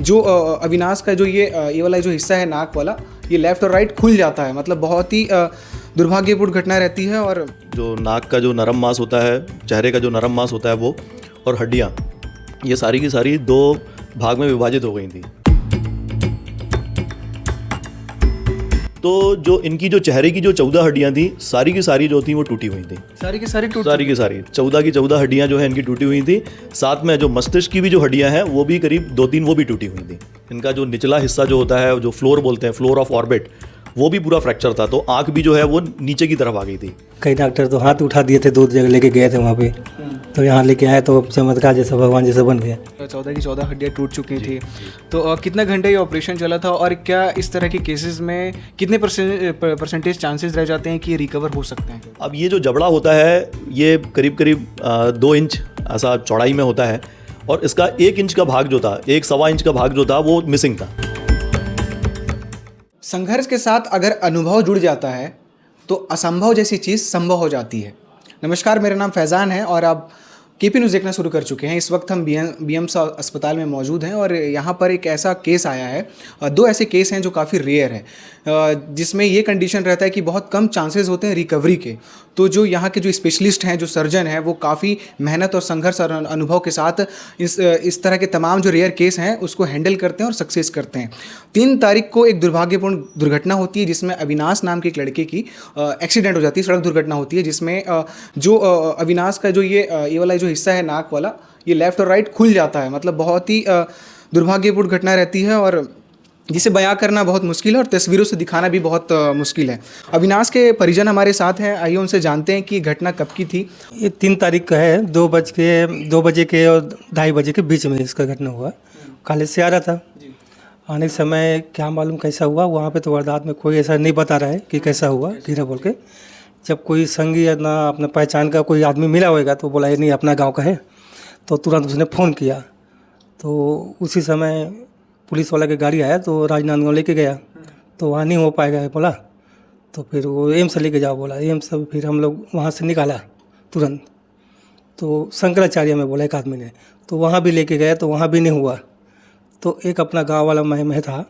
जो अविनाश का जो ये वाला जो हिस्सा है नाक वाला, ये लेफ़्ट और राइट खुल जाता है। मतलब बहुत ही दुर्भाग्यपूर्ण घटना रहती है। और जो नाक का जो नरम मांस होता है, चेहरे का जो नरम मांस होता है वो, और हड्डियाँ, ये सारी की सारी 2 भाग में विभाजित हो गई थी। तो जो इनकी जो चेहरे की जो 14 हड्डियाँ थी, सारी की सारी जो थी वो टूटी हुई थी। सारी की सारी 14 की 14 हड्डियाँ जो है इनकी टूटी हुई थी। साथ में जो मस्तिष्क की भी जो हड्डियाँ हैं वो भी करीब 2-3 वो भी टूटी हुई थी। इनका जो निचला हिस्सा जो होता है, जो फ्लोर बोलते हैं, फ्लोर ऑफ ऑर्बिट, वो भी पूरा फ्रैक्चर था। तो आँख भी जो है वो नीचे की तरफ आ गई थी। कई डॉक्टर तो हाथ उठा दिए थे, 2 जगह लेके गए थे वहाँ पे, तो यहाँ लेके आए तो चमत्कार जैसा, भगवान जैसा बन गया। 14 की 14 हड्डियाँ टूट चुकी थी। तो कितना घंटे ये ऑपरेशन चला था, और क्या इस तरह के केसेस में कितने परसेंटेज चांसेस रह जाते हैं कि ये रिकवर हो सकते हैं? अब ये जो जबड़ा होता है ये करीब करीब 2 इंच ऐसा चौड़ाई में होता है, और इसका 1 इंच का भाग जो था, 1-1.25 इंच का भाग जो था वो मिसिंग था। संघर्ष के साथ अगर अनुभव जुड़ जाता है तो असंभव जैसी चीज़ संभव हो जाती है। नमस्कार, मेरा नाम फैज़ान है और आप केपी न्यूज़ देखना शुरू कर चुके हैं। इस वक्त हम बीएम्स अस्पताल में मौजूद हैं और यहाँ पर एक ऐसा केस आया है, 2 ऐसे केस हैं जो काफ़ी रेयर है, जिसमें ये कंडीशन रहता है कि बहुत कम चांसेस होते हैं रिकवरी के। तो जो यहाँ के जो स्पेशलिस्ट हैं, जो सर्जन हैं, वो काफ़ी मेहनत और संघर्ष और अनुभव के साथ इस तरह के तमाम जो रेयर केस हैं उसको हैंडल करते हैं और सक्सेस करते हैं। 3 तारीख को एक दुर्भाग्यपूर्ण दुर्घटना होती है जिसमें अविनाश नाम के एक लड़के की एक्सीडेंट हो जाती है, सड़क दुर्घटना होती है, जिसमें जो अविनाश का जो ये वाला जो हिस्सा है नाक वाला, ये लेफ़्ट और राइट खुल जाता है। मतलब बहुत ही दुर्भाग्यपूर्ण घटना रहती है और जिसे बयां करना बहुत मुश्किल है और तस्वीरों से दिखाना भी बहुत मुश्किल है। अविनाश के परिजन हमारे साथ हैं, आइए उनसे जानते हैं कि घटना कब की थी। ये 3 तारीख का है, 2 बजे के और 2:30 बजे के बीच में इसका घटना हुआ। कॉलेज से आ रहा था, आने के समय क्या मालूम कैसा हुआ, वहाँ पे तो वारदात में कोई ऐसा नहीं बता रहा है कि कैसा हुआ गिरा बोल के। जब कोई संगी या ना अपना पहचान का कोई आदमी मिला होगा तो बोला ये नहीं अपना गाँव का है, तो तुरंत उसने फ़ोन किया। तो उसी समय पुलिस वाला की गाड़ी आया तो राजनांदगांव लेके गया, तो वहाँ नहीं हो पाएगा बोला, तो फिर वो एम्स लेके जाओ बोला। एम्स फिर हम लोग वहाँ से निकाला तुरंत, तो शंकराचार्य में बोला एक आदमी ने, तो वहाँ भी लेके गया तो वहाँ भी नहीं हुआ। तो एक अपना गांव वाला मैं था,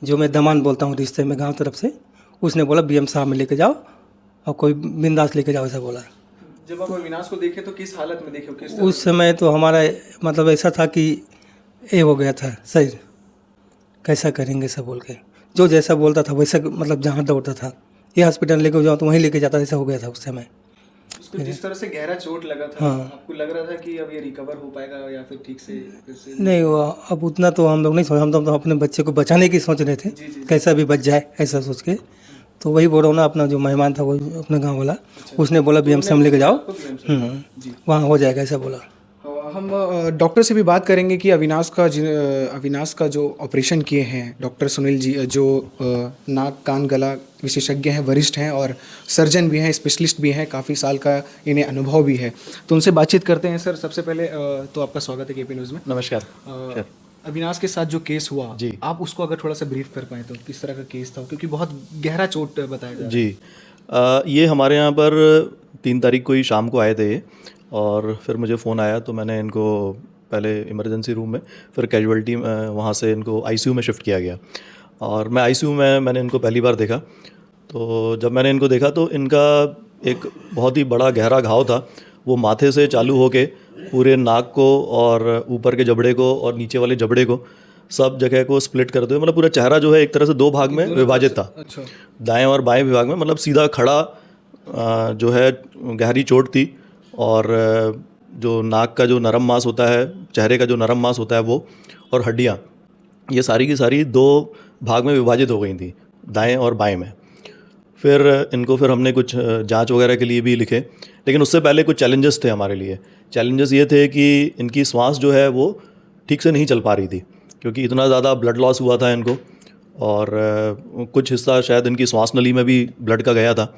जो मैं दमान बोलता हूँ रिश्ते में गांव तरफ से, उसने बोला बीएम साहब में लेके जाओ और कोई बिंदास लेके जाओ, ऐसा बोला। जब आप अविनाश को देखे तो किस हालत में देखे? उस समय तो हमारा मतलब ऐसा था कि ये हो गया था, सही कैसा करेंगे सब बोल के, जो जैसा बोलता था वैसा, मतलब जहाँ दौड़ता था, ये हॉस्पिटल लेके जाओ तो वहीं लेके जाता, ऐसा हो गया था उस समय। उसको जिस तरह से गहरा चोट लगा था, हाँ। आपको लग रहा था कि अब ये रिकवर हो पाएगा या फिर ठीक से फिर से? नहीं, वो अब उतना तो हम लोग नहीं सोच, हम तो अपने बच्चे को बचाने की सोच रहे थे, कैसा भी बच जाए ऐसा सोच के। तो वही बोल रहा हूँ ना, अपना जो मेहमान था वो अपना गाँव वाला, उसने बोला बीएम से हम लेके जाओ, वहाँ हो जाएगा ऐसा बोला। हम डॉक्टर से भी बात करेंगे कि अविनाश का जो ऑपरेशन किए हैं डॉक्टर सुनील जी, जो नाक कान गला विशेषज्ञ हैं, वरिष्ठ हैं और सर्जन भी हैं, स्पेशलिस्ट भी हैं, काफ़ी साल का इन्हें अनुभव भी है, तो उनसे बातचीत करते हैं। सर, सबसे पहले तो आपका स्वागत है केपी न्यूज़ में। नमस्कार। अविनाश के साथ जो केस हुआ जी, आप उसको अगर थोड़ा सा ब्रीफ कर पाएँ तो किस तरह का केस था, क्योंकि बहुत गहरा चोट बताया जा रहा है। जी, ये हमारे यहाँ पर 3 तारीख को ही शाम को आए थे और फिर मुझे फ़ोन आया, तो मैंने इनको पहले इमरजेंसी रूम में, फिर कैजुअल्टी वहाँ से इनको आईसीयू में शिफ्ट किया गया। और मैं आईसीयू में मैंने इनको पहली बार देखा। तो जब मैंने इनको देखा तो इनका एक बहुत ही बड़ा गहरा घाव था, वो माथे से चालू होके पूरे नाक को और ऊपर के जबड़े को और नीचे वाले जबड़े को, सब जगह को स्प्लिट करते हुए, मतलब पूरा चेहरा जो है एक तरह से 2 भाग में विभाजित था। अच्छा। दाएं और बाएं विभाग में, मतलब सीधा खड़ा जो है गहरी चोट थी। और जो नाक का जो नरम मांस होता है, चेहरे का जो नरम मांस होता है वो, और हड्डियाँ, ये सारी की सारी 2 भाग में विभाजित हो गई थी, दाएं और बाएं में। फिर हमने कुछ जांच वगैरह के लिए भी लिखे, लेकिन उससे पहले कुछ चैलेंजेस थे हमारे लिए। चैलेंजेस ये थे कि इनकी सांस जो है वो ठीक से नहीं चल पा रही थी, क्योंकि इतना ज़्यादा ब्लड लॉस हुआ था इनको, और कुछ हिस्सा शायद इनकी श्वास नली में भी ब्लड का गया था।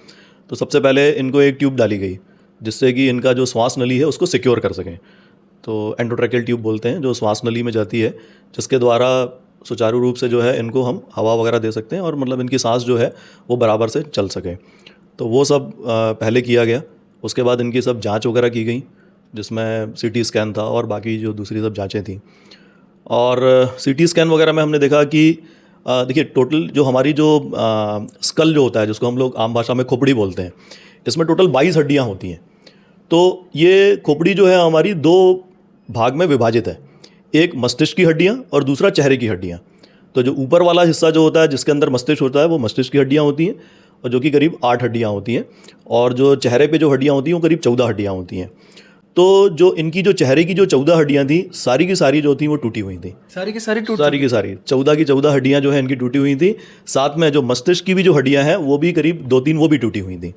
तो सबसे पहले इनको एक ट्यूब डाली गई जिससे कि इनका जो श्वास नली है उसको सिक्योर कर सकें। तो एंडोट्रैकियल ट्यूब बोलते हैं, जो श्वास नली में जाती है, जिसके द्वारा सुचारू रूप से जो है इनको हम हवा वगैरह दे सकते हैं और मतलब इनकी सांस जो है वो बराबर से चल सके। तो वो सब पहले किया गया। उसके बाद इनकी सब जांच वगैरह की गई, जिसमें सीटी स्कैन था और बाकी जो दूसरी सब जांचें थी। और सीटी स्कैन वगैरह में हमने देखा कि देखिए टोटल जो हमारी जो स्कल जो होता है, जिसको हम लोग आम भाषा में खोपड़ी बोलते हैं, इसमें टोटल 22 हड्डियाँ होती हैं। तो ये खोपड़ी जो है हमारी 2 भाग में विभाजित है, एक मस्तिष्क की हड्डियाँ और दूसरा चेहरे की हड्डियाँ। तो जो ऊपर वाला हिस्सा जो होता है, जिसके अंदर मस्तिष्क होता है, वो मस्तिष्क की हड्डियाँ होती हैं, और जो कि करीब 8 हड्डियाँ होती हैं, और जो चेहरे पे जो हड्डियाँ होती हैं वो करीब 14 हड्डियाँ होती हैं। तो जो इनकी जो चेहरे की जो 14 हड्डियाँ थी, सारी की सारी जो थी वो टूटी हुई थी। सारी की सारी सारी की सारी 14 की 14 हड्डियाँ जो है इनकी टूटी हुई थी। साथ में जो मस्तिष्क की भी जो हड्डियाँ हैं वो भी करीब 2-3 वो भी टूटी हुई थी।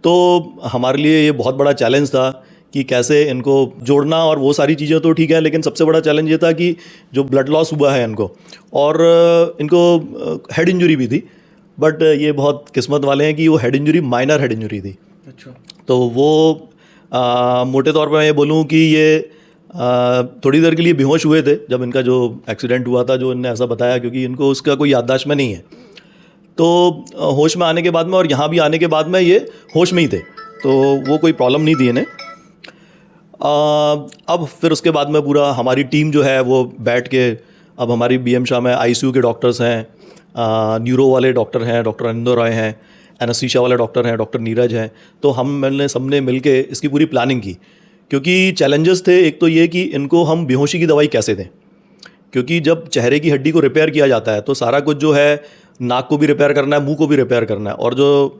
तो हमारे लिए ये बहुत बड़ा चैलेंज था कि कैसे इनको जोड़ना, और वो सारी चीज़ें तो ठीक है, लेकिन सबसे बड़ा चैलेंज ये था कि जो ब्लड लॉस हुआ है इनको, और इनको हेड इंजरी भी थी, बट ये बहुत किस्मत वाले हैं कि वो head injury minor head injury थी। अच्छा। तो वो मोटे तौर पे मैं ये बोलूँ कि ये थोड़ी देर के लिए बेहोश हुए थे जब इनका जो एक्सीडेंट हुआ था, जो इनने ऐसा बताया, क्योंकि इनको उसका कोई याददाश्त में नहीं है। तो होश में आने के बाद में और यहाँ भी आने के बाद में ये होश में ही थे, तो वो कोई प्रॉब्लम नहीं थी इन्हें। अब फिर उसके बाद में पूरा हमारी टीम जो है वो बैठ के, अब हमारी बीएम शाह में आईसीयू के डॉक्टर्स हैं, न्यूरो वाले डॉक्टर हैं, डॉक्टर अनिंदो रॉय हैं, एनेस्थीसिया वाले डॉक्टर हैं, डॉक्टर नीरज हैं। तो हमने सबने मिल के इसकी पूरी प्लानिंग की, क्योंकि चैलेंजेस थे। एक तो ये कि इनको हम बेहोशी की दवाई कैसे दें, क्योंकि जब चेहरे की हड्डी को रिपेयर किया जाता है तो सारा कुछ जो है, नाक को भी रिपेयर करना है, मुंह को भी रिपेयर करना है, और जो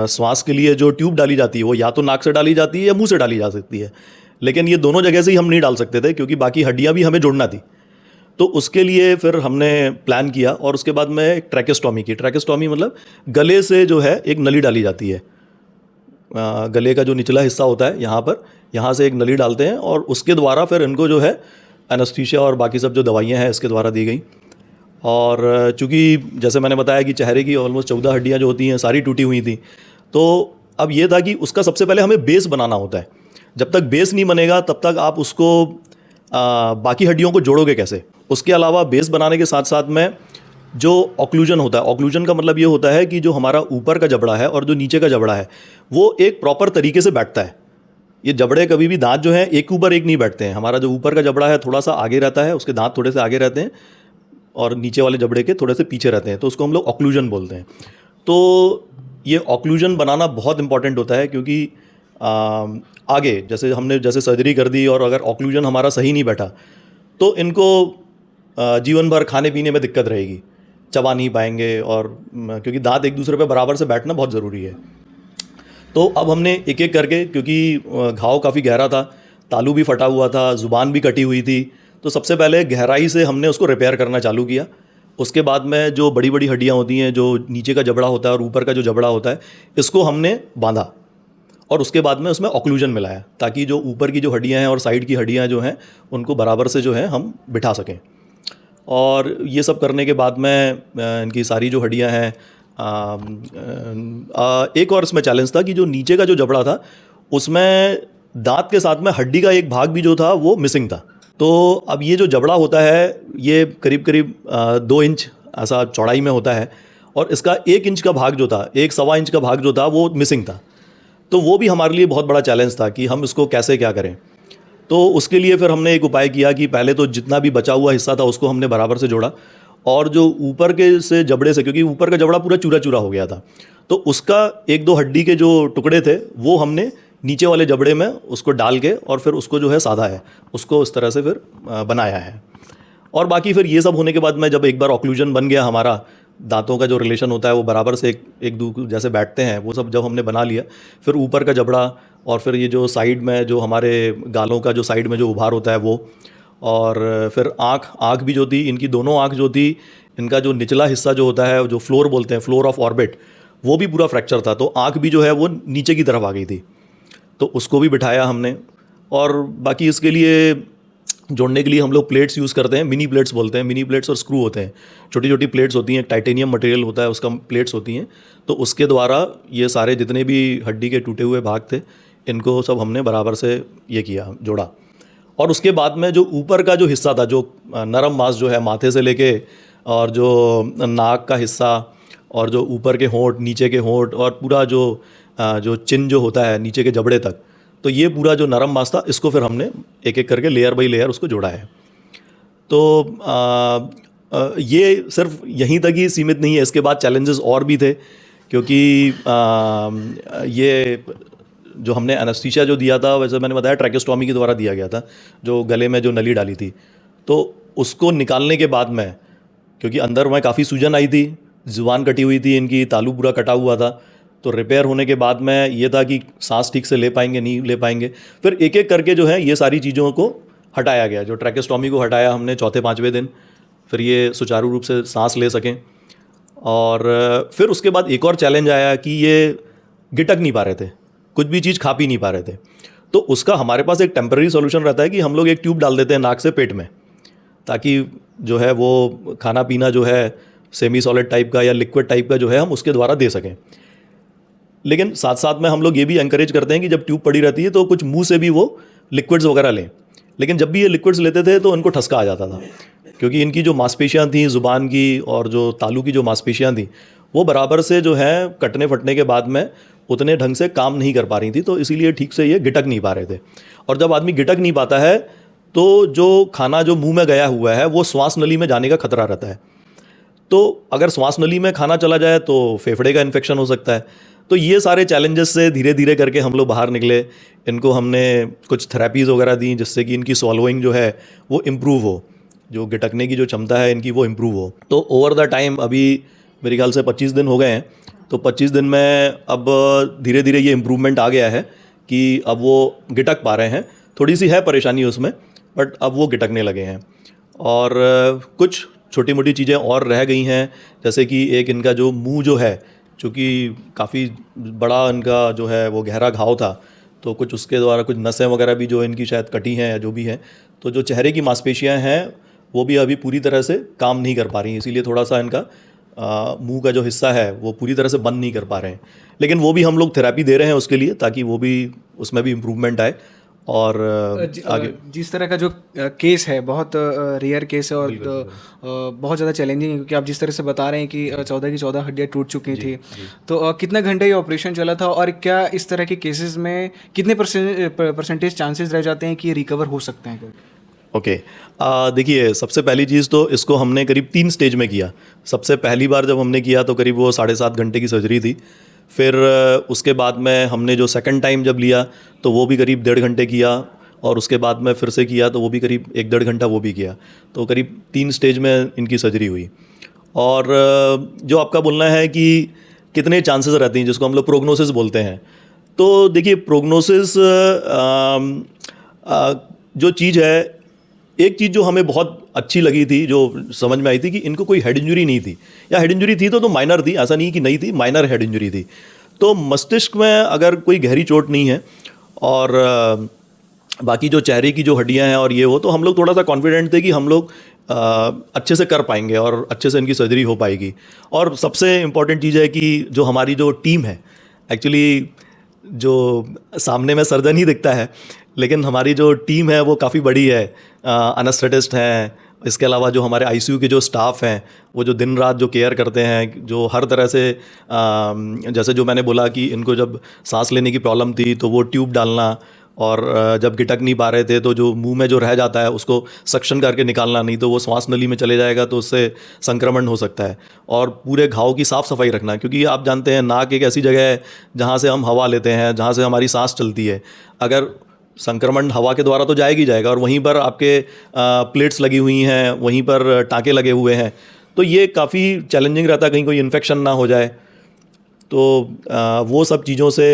श्वास के लिए जो ट्यूब डाली जाती है वो या तो नाक से डाली जाती है या मुंह से डाली जा सकती है, लेकिन ये दोनों जगह से ही हम नहीं डाल सकते थे, क्योंकि बाकी हड्डियाँ भी हमें जोड़ना थी। तो उसके लिए फिर हमने प्लान किया, और उसके बाद में एक ट्रैकेस्टॉमी की। ट्रैकेस्टॉमी मतलब गले से जो है एक नली डाली जाती है, गले का जो निचला हिस्सा होता है यहाँ पर, यहाँ से एक नली डालते हैं, और उसके द्वारा फिर इनको जो है एनेस्थीसिया और बाकी सब जो दवाइयाँ हैं इसके द्वारा दी गई। और चूँकि जैसे मैंने बताया कि चेहरे की ऑलमोस्ट 14 हड्डियाँ जो होती हैं सारी टूटी हुई थी, तो अब ये था कि उसका सबसे पहले हमें बेस बनाना होता है। जब तक बेस नहीं बनेगा तब तक आप उसको बाकी हड्डियों को जोड़ोगे कैसे। उसके अलावा बेस बनाने के साथ साथ में जो ऑक्लूजन होता है, ऑक्लूजन का मतलब ये होता है कि जो हमारा ऊपर का जबड़ा है और जो नीचे का जबड़ा है वो एक प्रॉपर तरीके से बैठता है। ये जबड़े कभी भी, दांत जो हैं एक ऊपर एक नहीं बैठते हैं। हमारा जो ऊपर का जबड़ा है थोड़ा सा आगे रहता है, उसके दांत थोड़े से आगे रहते हैं, और नीचे वाले जबड़े के थोड़े से पीछे रहते हैं, तो उसको हम लोग ऑक्लूजन बोलते हैं। तो ये ऑक्लूजन बनाना बहुत इंपॉर्टेंट होता है, क्योंकि आगे जैसे सर्जरी कर दी और अगर ऑक्लूजन हमारा सही नहीं बैठा तो इनको जीवन भर खाने पीने में दिक्कत रहेगी, चबा नहीं पाएंगे, और क्योंकि दांत एक दूसरे पे बराबर से बैठना बहुत ज़रूरी है। तो अब हमने एक एक करके, क्योंकि घाव काफ़ी गहरा था, तालू भी फटा हुआ था, ज़ुबान भी कटी हुई थी, तो सबसे पहले गहराई से हमने उसको रिपेयर करना चालू किया। उसके बाद में जो बड़ी बड़ी हड्डियाँ होती हैं, जो नीचे का जबड़ा होता है और ऊपर का जो जबड़ा होता है, इसको हमने बांधा, और उसके बाद में उसमें ऑक्लूजन मिलाया, ताकि जो ऊपर की जो हड्डियाँ हैं और साइड की हड्डियाँ जो हैं उनको बराबर से जो है हम बिठा सकें। और ये सब करने के बाद में इनकी सारी जो हड्डियाँ हैं, एक और इसमें चैलेंज था कि जो नीचे का जो जबड़ा था उसमें दांत के साथ में हड्डी का एक भाग भी जो था वो मिसिंग था। तो अब ये जो जबड़ा होता है ये करीब करीब 2 इंच ऐसा चौड़ाई में होता है, और इसका 1 इंच का भाग जो था, 1-1.25 इंच का भाग जो था वो मिसिंग था। तो वो भी हमारे लिए बहुत बड़ा चैलेंज था कि हम इसको कैसे क्या करें। तो उसके लिए फिर हमने एक उपाय किया कि पहले तो जितना भी बचा हुआ हिस्सा था उसको हमने बराबर से जोड़ा, और जो ऊपर के से जबड़े से, क्योंकि ऊपर का जबड़ा पूरा चूरा चूरा हो गया था, तो उसका 1-2 हड्डी के जो टुकड़े थे वो हमने नीचे वाले जबड़े में उसको डाल के और फिर उसको जो है साधा है, उसको इस तरह से फिर बनाया है। और बाकी फिर ये सब होने के बाद में जब एक बार ऑक्लूजन बन गया, हमारा दांतों का जो रिलेशन होता है वो बराबर से एक दूसरे जैसे बैठते हैं, वो सब जब हमने बना लिया, फिर ऊपर का जबड़ा और फिर ये जो साइड में जो हमारे गालों का जो साइड में जो उभार होता है वो, और फिर आँख भी जो थी, इनकी दोनों आँख जो थी, इनका जो निचला हिस्सा जो होता है, जो फ्लोर बोलते हैं, फ्लोर ऑफ ऑर्बिट, वो भी पूरा फ्रैक्चर था। तो आँख भी जो है वो नीचे की तरफ आ गई थी, तो उसको भी बिठाया हमने। और बाकी इसके लिए जोड़ने के लिए हम लोग प्लेट्स यूज़ करते हैं, मिनी प्लेट्स बोलते हैं। मिनी प्लेट्स और स्क्रू होते हैं, छोटी छोटी प्लेट्स होती हैं, टाइटेनियम मटेरियल होता है उसका, प्लेट्स होती हैं। तो उसके द्वारा ये सारे जितने भी हड्डी के टूटे हुए भाग थे इनको सब हमने बराबर से ये किया, जोड़ा। और उसके बाद में जो ऊपर का जो हिस्सा था, जो नरम मांस जो है माथे से लेके और जो नाक का हिस्सा और जो ऊपर के होंठ, नीचे के होंठ और पूरा जो चिन जो होता है नीचे के जबड़े तक, तो ये पूरा जो नरम मांस था इसको फिर हमने एक एक करके लेयर बाई लेयर उसको जोड़ा है। तो ये सिर्फ यहीं तक ही सीमित नहीं है, इसके बाद चैलेंजेस और भी थे, क्योंकि ये जो हमने एनेस्थीसिया जो दिया था, वैसे मैंने बताया ट्रैकेस्टोमी के द्वारा दिया गया था, जो गले में जो नली डाली थी, तो उसको निकालने के बाद में, क्योंकि अंदर में काफ़ी सूजन आई थी, जुबान कटी हुई थी इनकी, तालू पूरा कटा हुआ था, तो रिपेयर होने के बाद में ये था कि सांस ठीक से ले पाएंगे नहीं ले पाएंगे। फिर एक एक करके जो है ये सारी चीज़ों को हटाया गया। जो ट्रैकेस्टोमी को हटाया हमने चौथे पाँचवें दिन, फिर ये सुचारू रूप से सांस ले सकें। और फिर उसके बाद एक और चैलेंज आया कि ये गिटक नहीं पा रहे थे, कुछ भी चीज़ खा पी नहीं पा रहे थे। तो उसका हमारे पास एक टेम्पररी सॉल्यूशन रहता है कि हम लोग एक ट्यूब डाल देते हैं नाक से पेट में, ताकि जो है वो खाना पीना जो है सेमी सॉलिड टाइप का या लिक्विड टाइप का जो है हम उसके द्वारा दे सकें। लेकिन साथ साथ में हम लोग ये भी एंकरेज करते हैं कि जब ट्यूब पड़ी रहती है तो कुछ मुंह से भी वो लिक्विड्स वगैरह लें। लेकिन जब भी ये लिक्विड्स लेते थे तो इनको ठसका आ जाता था, क्योंकि इनकी जो मांसपेशियाँ थी ज़ुबान की और जो तालू की जो मांसपेशियाँ थी वो बराबर से जो है कटने फटने के बाद में उतने ढंग से काम नहीं कर पा रही थी, तो इसीलिए ठीक से ये गिटक नहीं पा रहे थे। और जब आदमी गिटक नहीं पाता है तो जो खाना जो मुंह में गया हुआ है वो श्वास नली में जाने का खतरा रहता है। तो अगर श्वास नली में खाना चला जाए तो फेफड़े का इन्फेक्शन हो सकता है। तो ये सारे चैलेंजेस से धीरे धीरे करके हम लोग बाहर निकले। इनको हमने कुछ थेरेपीज़ वगैरह दी जिससे कि इनकी स्वॉलोइंग जो है वो इम्प्रूव हो, जो गिटकने की जो क्षमता है इनकी वो इम्प्रूव हो। तो ओवर द टाइम अभी मेरे ख्याल से 25 दिन हो गए हैं, तो 25 दिन में अब धीरे धीरे ये इम्प्रूवमेंट आ गया है कि अब वो गिटक पा रहे हैं। थोड़ी सी है परेशानी उसमें, बट अब वो गिटकने लगे हैं। और कुछ छोटी मोटी चीज़ें और रह गई हैं, जैसे कि एक इनका जो मुंह जो है, चूँकि काफ़ी बड़ा इनका जो है वो गहरा घाव था, तो कुछ उसके द्वारा कुछ नसें वगैरह भी जो इनकी शायद कटी हैं या जो भी हैं, तो जो चेहरे की मांसपेशियां हैं वो भी अभी पूरी तरह से काम नहीं कर पा रही हैं। इसीलिए थोड़ा सा इनका मुंह का जो हिस्सा है वो पूरी तरह से बंद नहीं कर पा रहे हैं। लेकिन वो भी हम लोग थेरेपी दे रहे हैं उसके लिए, ताकि वो भी उसमें भी इम्प्रूवमेंट आए। और आगे जिस तरह का जो केस है बहुत रेयर केस है और बहुत ज़्यादा चैलेंजिंग है, क्योंकि आप जिस तरह से बता रहे हैं कि 14 की 14 हड्डियाँ टूट चुकी थी, तो कितना घंटे ये ऑपरेशन चला था और क्या इस तरह के केसेस में कितने परसेंटेज चांसेस रह जाते हैं कि रिकवर हो सकते हैं? ओके, देखिए सबसे पहली चीज़ तो इसको हमने करीब 3 स्टेज में किया। सबसे पहली बार जब हमने किया तो करीब वो 7.5 घंटे की सर्जरी थी। फिर उसके बाद में हमने जो सेकंड टाइम जब लिया तो वो भी करीब 1.5 घंटे किया, और उसके बाद में फिर से किया तो वो भी करीब 1-1.5 घंटा वो भी किया। तो करीब 3 स्टेज में इनकी सर्जरी हुई। और जो आपका बोलना है कि कितने चांसेस रहती हैं, जिसको हम लोग प्रोग्नोसिस बोलते हैं, तो देखिए प्रोग्नोसिस जो चीज़ है, एक चीज़ जो हमें बहुत अच्छी लगी थी, जो समझ में आई थी कि इनको कोई हेड इंजरी नहीं थी, या हेड इंजरी थी तो माइनर थी, ऐसा नहीं कि नहीं थी, माइनर हेड इंजरी थी। तो मस्तिष्क में अगर कोई गहरी चोट नहीं है और बाकी जो चेहरे की जो हड्डियां हैं और ये वो, तो हम लोग थोड़ा सा कॉन्फिडेंट थे कि हम लोग अच्छे से कर पाएंगे और अच्छे से इनकी सर्जरी हो पाएगी। और सबसे इम्पॉर्टेंट चीज़ है कि जो हमारी जो टीम है, एक्चुअली जो सामने में सर्जन ही दिखता है, लेकिन हमारी जो टीम है वो काफ़ी बड़ी है। एनेस्थेटिस्ट हैं, इसके अलावा जो हमारे आईसीयू के जो स्टाफ हैं वो जो दिन रात जो केयर करते हैं, जो हर तरह से जैसे जो मैंने बोला कि इनको जब सांस लेने की प्रॉब्लम थी तो वो ट्यूब डालना, और जब गिटक नहीं पा रहे थे तो जो मुंह में जो रह जाता है उसको सक्शन करके निकालना, नहीं तो वो श्वास नली में चले जाएगा तो उससे संक्रमण हो सकता है। और पूरे घाव की साफ़ सफाई रखना, क्योंकि आप जानते हैं नाक एक ऐसी जगह है जहाँ से हम हवा लेते हैं, जहाँ से हमारी सांस चलती है। अगर संक्रमण हवा के द्वारा तो जाएगा ही जाएगा, और वहीं पर आपके प्लेट्स लगी हुई हैं, वहीं पर टाँके लगे हुए हैं, तो ये काफ़ी चैलेंजिंग रहता है कहीं कोई इन्फेक्शन ना हो जाए। तो वो सब चीज़ों से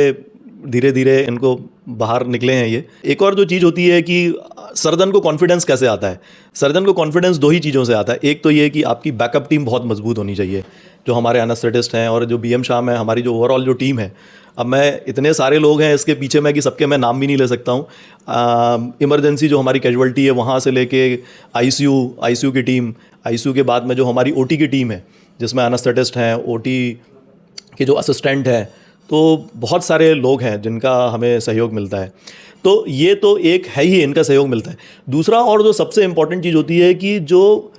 धीरे धीरे इनको बाहर निकले हैं ये। एक और जो चीज़ होती है कि सर्जन को कॉन्फिडेंस कैसे आता है। सर्जन को कॉन्फिडेंस 2 ही चीज़ों से आता है। एक तो ये कि आपकी बैकअप टीम बहुत मजबूत होनी चाहिए, जो हमारे एनेस्थेटिस्ट हैं और जो बीएम शाम है, हमारी जो ओवरऑल जो टीम है। अब मैं इतने सारे लोग हैं इसके पीछे में कि सबके मैं नाम भी नहीं ले सकता हूँ। इमरजेंसी जो हमारी कैजुअल्टी है वहाँ से लेके आईसीयू की टीम, आईसीयू के बाद में जो हमारी ओटी की टीम है जिसमें एनेस्थेटिस्ट हैं, ओटी के जो असिस्टेंट हैं, तो बहुत सारे लोग हैं जिनका हमें सहयोग मिलता है। तो ये तो एक है ही, इनका सहयोग मिलता है। दूसरा और जो सबसे इम्पॉर्टेंट चीज़ होती है कि जो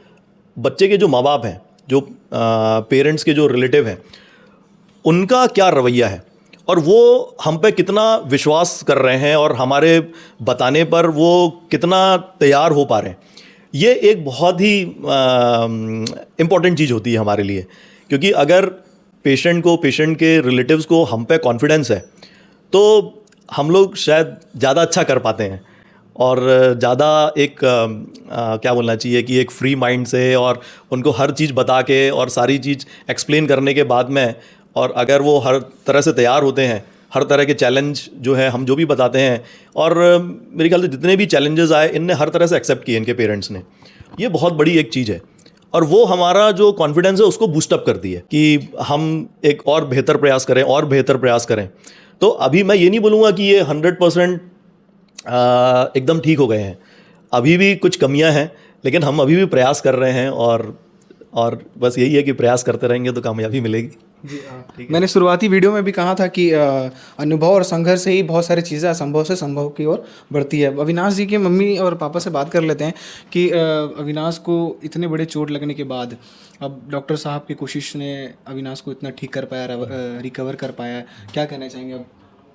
बच्चे के जो माँ बाप हैं, जो पेरेंट्स के जो रिलेटिव हैं, उनका क्या रवैया है और वो हम पे कितना विश्वास कर रहे हैं और हमारे बताने पर वो कितना तैयार हो पा रहे हैं। ये एक बहुत ही इम्पॉर्टेंट चीज़ होती है हमारे लिए, क्योंकि अगर पेशेंट के रिलेटिव्स को हम पे कॉन्फिडेंस है तो हम लोग शायद ज़्यादा अच्छा कर पाते हैं और ज़्यादा एक क्या बोलना चाहिए कि एक फ्री माइंड से, और उनको हर चीज़ बता के और सारी चीज़ एक्सप्लेन करने के बाद में, और अगर वो हर तरह से तैयार होते हैं, हर तरह के चैलेंज जो है हम जो भी बताते हैं, और मेरे ख्याल से जितने भी चैलेंजेस आए इनने हर तरह से एक्सेप्ट किए इनके पेरेंट्स ने। ये बहुत बड़ी एक चीज़ है और वो हमारा जो कॉन्फिडेंस है उसको बूस्टअप करती है कि हम एक और बेहतर प्रयास करें। तो अभी मैं ये नहीं बोलूँगा कि ये 100% एकदम ठीक हो गए हैं, अभी भी कुछ कमियां हैं, लेकिन हम अभी भी प्रयास कर रहे हैं और बस यही है कि प्रयास करते रहेंगे तो कामयाबी मिलेगी। जी हाँ, मैंने शुरुआती वीडियो में भी कहा था कि अनुभव और संघर्ष से ही बहुत सारी चीज़ें असंभव से संभव की ओर बढ़ती है। अविनाश जी के मम्मी और पापा से बात कर लेते हैं कि अविनाश को इतने बड़े चोट लगने के बाद अब डॉक्टर साहब की कोशिश ने अविनाश को इतना ठीक कर पाया, रिकवर कर पाया, क्या कहना चाहेंगे अब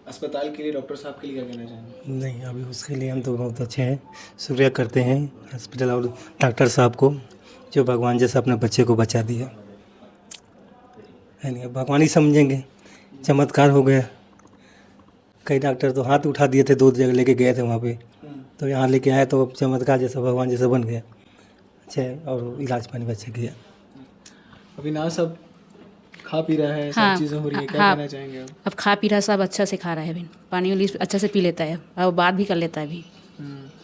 अस्पताल के लिए, डॉक्टर साहब के लिए क्या कहना चाहेंगे? नहीं, अभी उसके लिए हम तो बहुत अच्छे हैं, शुक्रिया करते हैं हॉस्पिटल और डॉक्टर साहब को जो भगवान जैसा अपने बच्चे को बचा दिया है। नहीं, अब भगवान ही समझेंगे, चमत्कार हो गया। कई डॉक्टर तो हाथ उठा दिए थे, 2 जगह लेके गए थे वहाँ पे, तो यहाँ लेके आए तो अब चमत्कार जैसा भगवान जैसा बन गया। अच्छा है, और इलाज पानी भी अच्छा किया। अविनाश अब खा पी रहा है, हाँ, सब चीज़ें हो रही है, क्या हाँ, कहना चाहेंगे आप? अब खा पी रहा सब अच्छा से खा रहा है अभी, पानी वाली अच्छा से पी लेता है, अब बात भी कर लेता है अभी।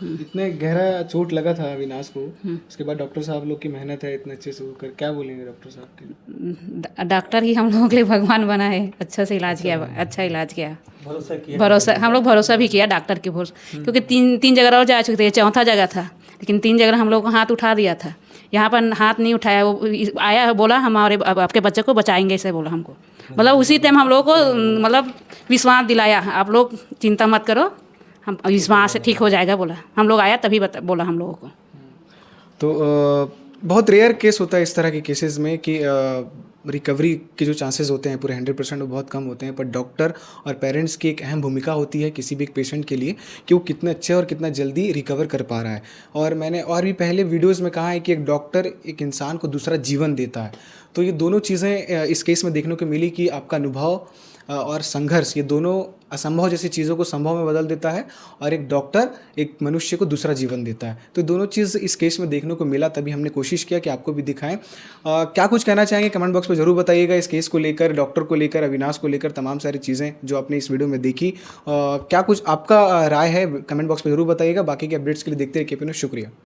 इतने गहरा चोट लगा था अविनाश को, उसके बाद डॉक्टर साहब लोग की मेहनत है इतने अच्छे से होकर, क्या बोलेंगे डॉक्टर साहब के? डॉक्टर ही हम लोगों के लिए भगवान बना है, अच्छा से इलाज किया, अच्छा इलाज किया, भरोसा किया, भरोसा हम लोग भरोसा भी किया डॉक्टर के भरोसा, क्योंकि तीन जगह और जा चुके थे, चौथा जगह था, लेकिन 3 जगह हम लोग को हाथ उठा दिया था, यहाँ पर हाथ नहीं उठाया। वो आया बोला हमारे आपके बच्चे को बचाएंगे, ऐसे बोला हमको, मतलब उसी टाइम हम लोग को मतलब विश्वास दिलाया, आप लोग चिंता मत करो, हम विश्वास से ठीक हो जाएगा बोला, हम लोग आया तभी बोला हम लोगों को। तो बहुत रेयर केस होता है इस तरह के केसेस में कि रिकवरी के जो चांसेस होते हैं पूरे 100% वो बहुत कम होते हैं, पर डॉक्टर और पेरेंट्स की एक अहम भूमिका होती है किसी भी एक पेशेंट के लिए कि वो कितने अच्छे और कितना जल्दी रिकवर कर पा रहा है। और मैंने और भी पहले वीडियोस में कहा है कि एक डॉक्टर एक इंसान को दूसरा जीवन देता है, तो ये दोनों चीज़ें इस केस में देखने को मिली कि आपका अनुभव और संघर्ष, ये दोनों असंभव जैसी चीज़ों को संभव में बदल देता है और एक डॉक्टर एक मनुष्य को दूसरा जीवन देता है। तो दोनों चीज़ इस केस में देखने को मिला, तभी हमने कोशिश किया कि आपको भी दिखाएं। क्या कुछ कहना चाहेंगे कमेंट बॉक्स में ज़रूर बताइएगा इस केस को लेकर, डॉक्टर को लेकर, अविनाश को लेकर, तमाम सारी चीज़ें जो आपने इस वीडियो में देखी। क्या कुछ आपका राय है कमेंट बॉक्स में ज़रूर बताइएगा। बाकी के अपडेट्स के लिए देखते रहिए केपी न्यूज़। शुक्रिया।